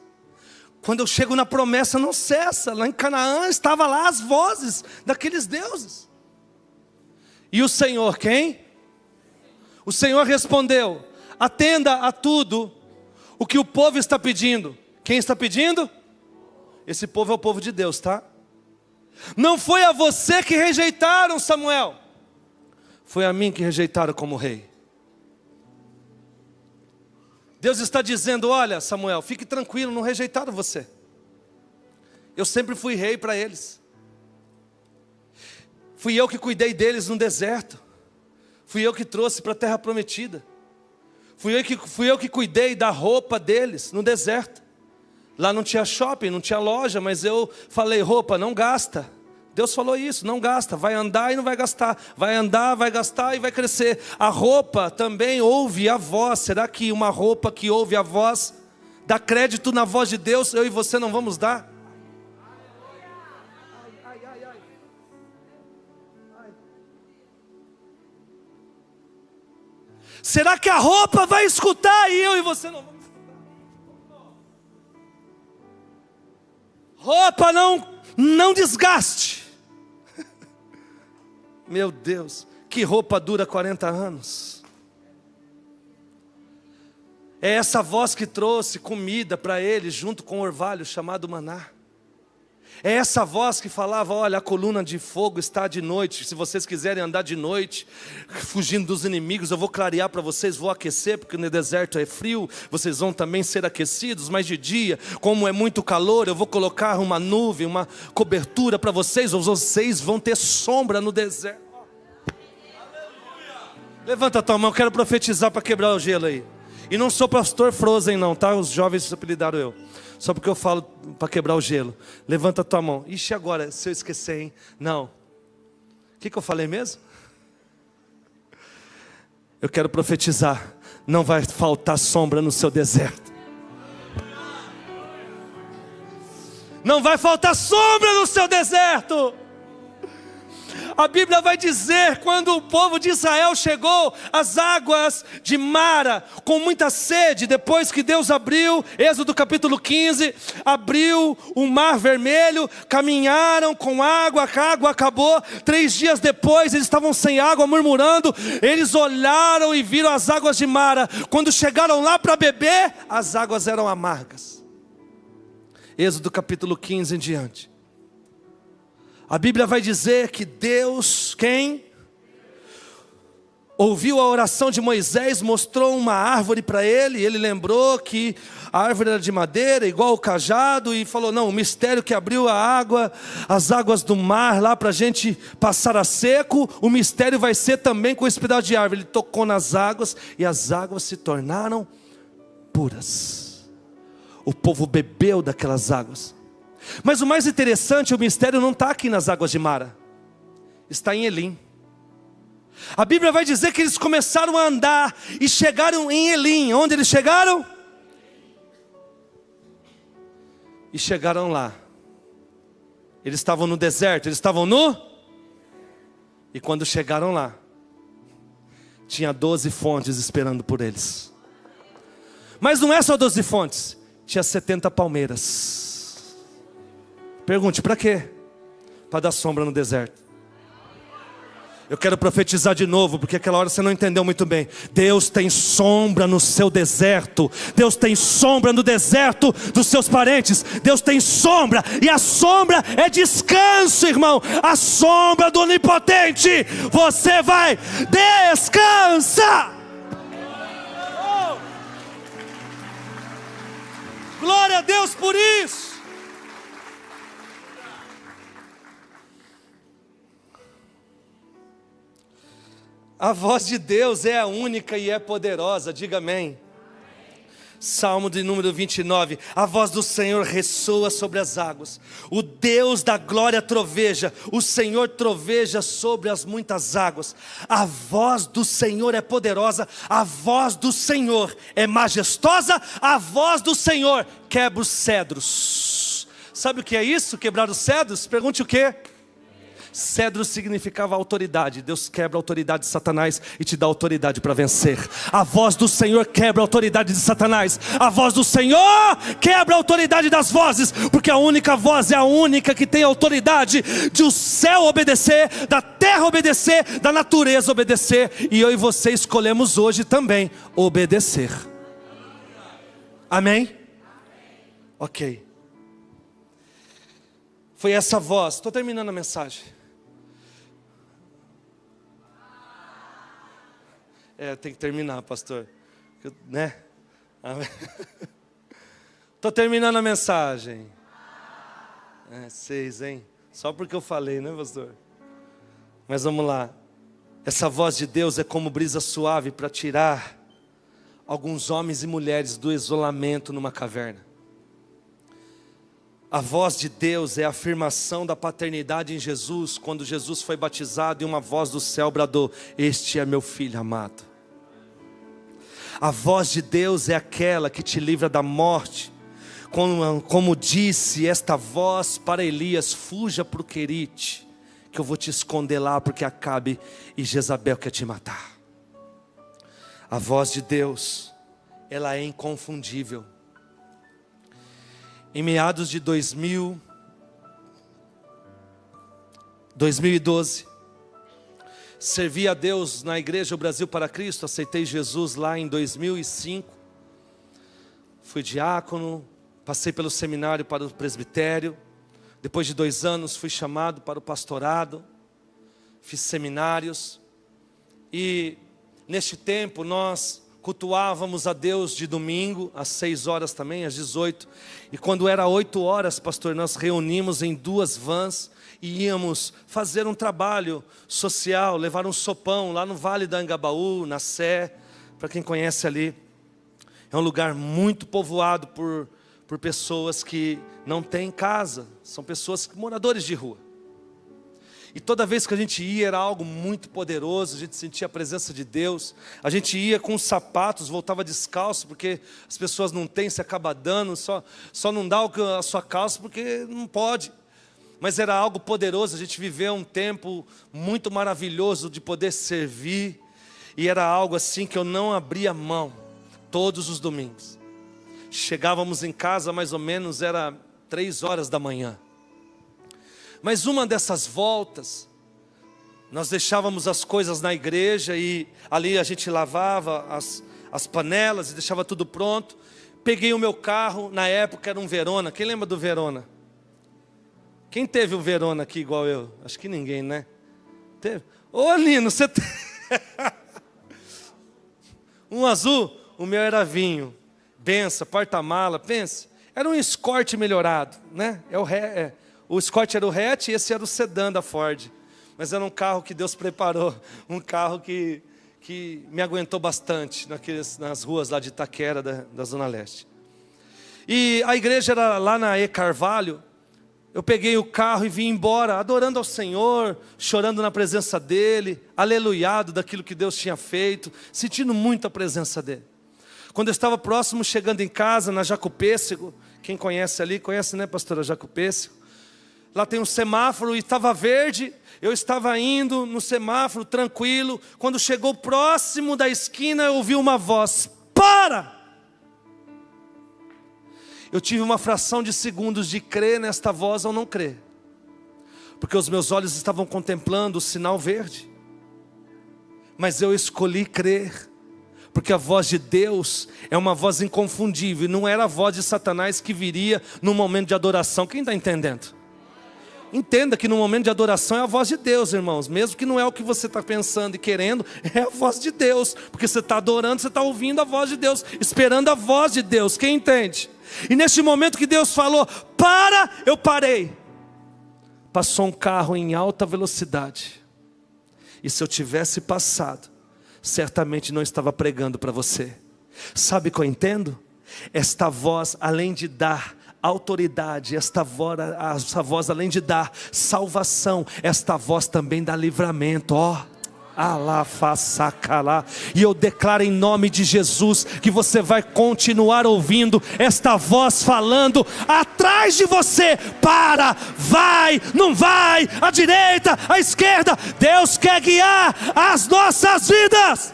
Quando eu chego na promessa não cessa. Lá em Canaã estava lá as vozes daqueles deuses. E o Senhor quem? O Senhor respondeu, atenda a tudo o que o povo está pedindo. Quem está pedindo? Esse povo é o povo de Deus, tá? Não foi a você que rejeitaram, Samuel. Foi a mim que rejeitaram como rei. Deus está dizendo, olha Samuel, fique tranquilo, não rejeitaram você. Eu sempre fui rei para eles. Fui eu que cuidei deles no deserto. Fui eu que trouxe para a terra prometida. Fui eu que cuidei da roupa deles no deserto. Lá não tinha shopping, não tinha loja, mas eu falei, roupa não gasta. Deus falou isso, não gasta, vai andar e não vai gastar. Vai andar, vai gastar e vai crescer. A roupa também ouve a voz. Será que uma roupa que ouve a voz, dá crédito na voz de Deus, eu e você não vamos dar? Será que a roupa vai escutar e eu e você não vamos escutar? Roupa não desgaste. Meu Deus, que roupa dura 40 anos. É essa voz que trouxe comida para eles junto com o orvalho chamado maná. É essa voz que falava, olha, a coluna de fogo está de noite. Se vocês quiserem andar de noite, fugindo dos inimigos, eu vou clarear para vocês, vou aquecer, porque no deserto é frio. Vocês vão também ser aquecidos, mas de dia, como é muito calor, eu vou colocar uma nuvem, uma cobertura para vocês. Ou vocês vão ter sombra no deserto. Levanta a tua mão, eu quero profetizar para quebrar o gelo aí. E não sou pastor Frozen não, tá? Os jovens apelidaram eu. Só porque eu falo para quebrar o gelo. Levanta a tua mão. Ixi, agora, se eu esquecer, hein? Não. O que eu falei mesmo? Eu quero profetizar. Não vai faltar sombra no seu deserto. Não vai faltar sombra no seu deserto. A Bíblia vai dizer, quando o povo de Israel chegou às águas de Mara, com muita sede, depois que Deus abriu, Êxodo capítulo 15, abriu o mar vermelho, caminharam com água, a água acabou, 3 dias depois eles estavam sem água, murmurando, eles olharam e viram as águas de Mara, quando chegaram lá para beber, as águas eram amargas. Êxodo capítulo 15 em diante. A Bíblia vai dizer que Deus, quem? Ouviu a oração de Moisés, mostrou uma árvore para ele, ele lembrou que a árvore era de madeira, igual o cajado, e falou, não, o mistério que abriu a água, as águas do mar lá para a gente passar a seco, o mistério vai ser também com esse pedaço de árvore. Ele tocou nas águas e as águas se tornaram puras. O povo bebeu daquelas águas. Mas o mais interessante, o mistério não está aqui nas águas de Mara. Está em Elim. A Bíblia vai dizer que eles começaram a andar e chegaram em Elim. Onde eles chegaram? E chegaram lá. Eles estavam no deserto, eles estavam no... E quando chegaram lá, tinha 12 fontes esperando por eles. Mas não é só 12 fontes, tinha 70 palmeiras. Pergunte, para quê? Para dar sombra no deserto. Eu quero profetizar de novo, porque aquela hora você não entendeu muito bem. Deus tem sombra no seu deserto. Deus tem sombra no deserto dos seus parentes. Deus tem sombra, e a sombra é descanso, irmão. A sombra do Onipotente. Você vai descansar. Oh! Glória a Deus por isso. A voz de Deus é a única e é poderosa, diga amém. Salmo de número 29, a voz do Senhor ressoa sobre as águas, o Deus da glória troveja, o Senhor troveja sobre as muitas águas. A voz do Senhor é poderosa, a voz do Senhor é majestosa, a voz do Senhor quebra os cedros. Sabe o que é isso, quebrar os cedros? Pergunte o quê? Cedro significava autoridade. Deus quebra a autoridade de Satanás e te dá autoridade para vencer. A voz do Senhor quebra a autoridade de Satanás. A voz do Senhor quebra a autoridade das vozes, porque a única voz é a única que tem autoridade de o céu obedecer, da terra obedecer, da natureza obedecer. E eu e você escolhemos hoje também obedecer. Amém? Ok. Foi essa voz. Estou terminando a mensagem. Tem que terminar, pastor. Né? Estou terminando a mensagem. 6, hein? Só porque eu falei, né, pastor? Mas vamos lá. Essa voz de Deus é como brisa suave para tirar alguns homens e mulheres do isolamento numa caverna. A voz de Deus é a afirmação da paternidade em Jesus, quando Jesus foi batizado e uma voz do céu bradou: este é meu filho amado. A voz de Deus é aquela que te livra da morte, como disse esta voz para Elias: fuja para o Querite, que eu vou te esconder lá, porque Acabe e Jezabel quer te matar. A voz de Deus, ela é inconfundível. Em meados de 2012, servi a Deus na igreja O Brasil para Cristo, aceitei Jesus lá em 2005, fui diácono, passei pelo seminário para o presbitério, depois de 2 anos fui chamado para o pastorado, fiz seminários, e neste tempo nós cultuávamos a Deus de domingo, às 6 horas também, às 18. E quando era 8 horas, pastor, nós reunimos em 2 vans e íamos fazer um trabalho social, levar um sopão lá no Vale da Angabaú, na Sé. Para quem conhece ali, é um lugar muito povoado por pessoas que não têm casa, são pessoas, moradores de rua. E toda vez que a gente ia era algo muito poderoso, a gente sentia a presença de Deus. A gente ia com os sapatos, voltava descalço, porque as pessoas não têm, se acaba dando, só não dá a sua calça porque não pode. Mas era algo poderoso, a gente viveu um tempo muito maravilhoso de poder servir. E era algo assim que eu não abria mão, todos os domingos. Chegávamos em casa mais ou menos, era 3 horas da manhã. Mas uma dessas voltas, nós deixávamos as coisas na igreja e ali a gente lavava as panelas e deixava tudo pronto. Peguei o meu carro, na época era um Verona. Quem lembra do Verona? Quem teve um Verona aqui igual eu? Acho que ninguém, né? Teve? Ô Nino, você tem... Um azul? O meu era vinho. Benção, porta-mala, pensa. Era um Escort melhorado, né? O Escort era o hatch e esse era o sedã da Ford. Mas era um carro que Deus preparou. Um carro que me aguentou bastante nas ruas lá de Itaquera, da Zona Leste. E a igreja era lá na E. Carvalho. Eu peguei o carro e vim embora, adorando ao Senhor, chorando na presença dEle, aleluiado daquilo que Deus tinha feito, sentindo muito a presença dEle. Quando eu estava próximo, chegando em casa, na Jacopêssego, quem conhece ali, conhece, né, pastora Jacopêssego? Lá tem um semáforo e estava verde, eu estava indo no semáforo, tranquilo. Quando chegou próximo da esquina, eu ouvi uma voz: para! Eu tive uma fração de segundos de crer nesta voz ou não crer, porque os meus olhos estavam contemplando o sinal verde, mas eu escolhi crer, porque a voz de Deus é uma voz inconfundível, e não era a voz de Satanás que viria no momento de adoração. Quem está entendendo? Entenda que no momento de adoração é a voz de Deus, irmãos, mesmo que não é o que você está pensando e querendo, é a voz de Deus, porque você está adorando, você está ouvindo a voz de Deus, esperando a voz de Deus. Quem entende? E neste momento que Deus falou: para, eu parei. Passou um carro em alta velocidade, e se eu tivesse passado, certamente não estava pregando para você. Sabe o que eu entendo? Esta voz, além de dar autoridade, esta voz além de dar salvação, esta voz também dá livramento. E eu declaro em nome de Jesus que você vai continuar ouvindo esta voz falando atrás de você: para, vai, não vai, à direita, à esquerda. Deus quer guiar as nossas vidas.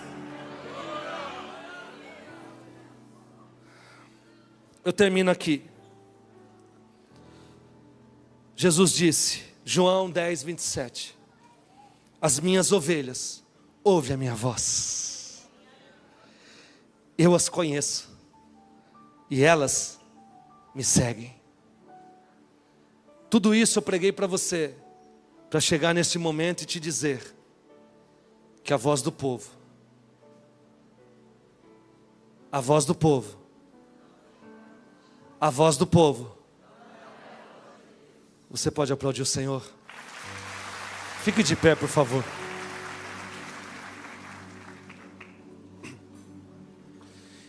Eu termino aqui. Jesus disse, João 10, 27, as minhas ovelhas ouvem a minha voz, eu as conheço e elas me seguem. Tudo isso eu preguei para você, para chegar nesse momento e te dizer que a voz do povo, a voz do povo, a voz do povo. Você pode aplaudir o Senhor? Fique de pé, por favor.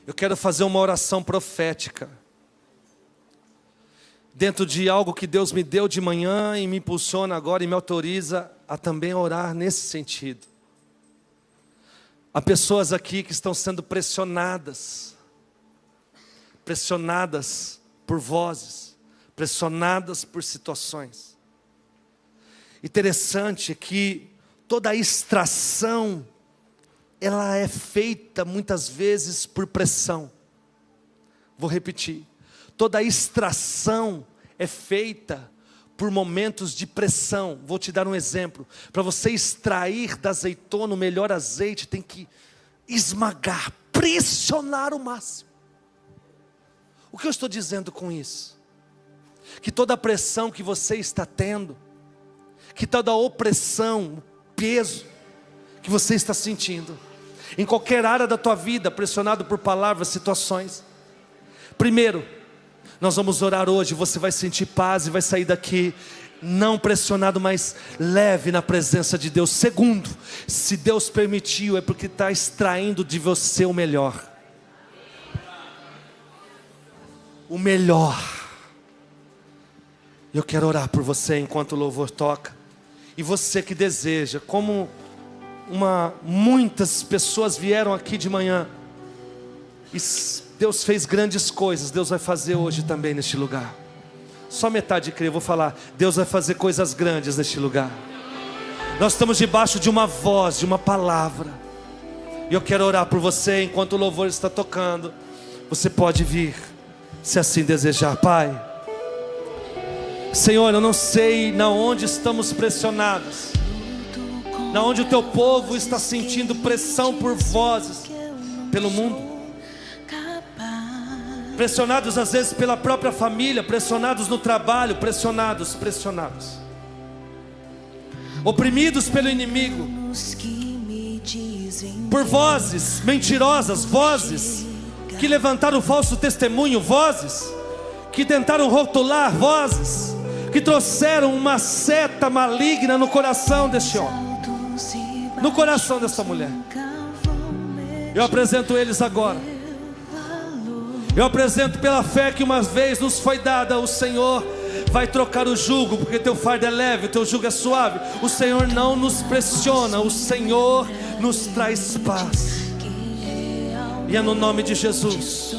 Eu quero fazer uma oração profética, dentro de algo que Deus me deu de manhã e me impulsiona agora e me autoriza a também orar nesse sentido. Há pessoas aqui que estão sendo pressionadas por vozes, pressionadas por situações. Interessante é que toda a extração, ela é feita muitas vezes por pressão. Vou repetir, toda a extração é feita por momentos de pressão. Vou te dar um exemplo. Para você extrair da azeitona o melhor azeite, tem que esmagar, pressionar o máximo. O que eu estou dizendo com isso? Que toda a pressão que você está tendo, que toda a opressão, o peso que você está sentindo, em qualquer área da tua vida, pressionado por palavras, situações. Primeiro, nós vamos orar hoje, você vai sentir paz e vai sair daqui não pressionado, mas leve na presença de Deus. Segundo, se Deus permitiu, é porque está extraindo de você o melhor. O melhor. Eu quero orar por você enquanto o louvor toca. E você que deseja, como muitas pessoas vieram aqui de manhã, e Deus fez grandes coisas, Deus vai fazer hoje também neste lugar. Só metade crê, eu vou falar, Deus vai fazer coisas grandes neste lugar. Nós estamos debaixo de uma voz, de uma palavra. E eu quero orar por você enquanto o louvor está tocando. Você pode vir, se assim desejar. Pai, Senhor, eu não sei na onde estamos pressionados, na onde o teu povo está sentindo pressão por vozes, pelo mundo, pressionados às vezes pela própria família, pressionados no trabalho, pressionados, oprimidos pelo inimigo, por vozes mentirosas, vozes que levantaram falso testemunho, vozes que tentaram rotular, vozes que trouxeram uma seta maligna no coração deste homem, no coração dessa mulher. Eu apresento eles agora. Eu apresento pela fé que uma vez nos foi dada. O Senhor vai trocar o jugo, porque teu fardo é leve, o teu jugo é suave. O Senhor não nos pressiona, o Senhor nos traz paz. E é no nome de Jesus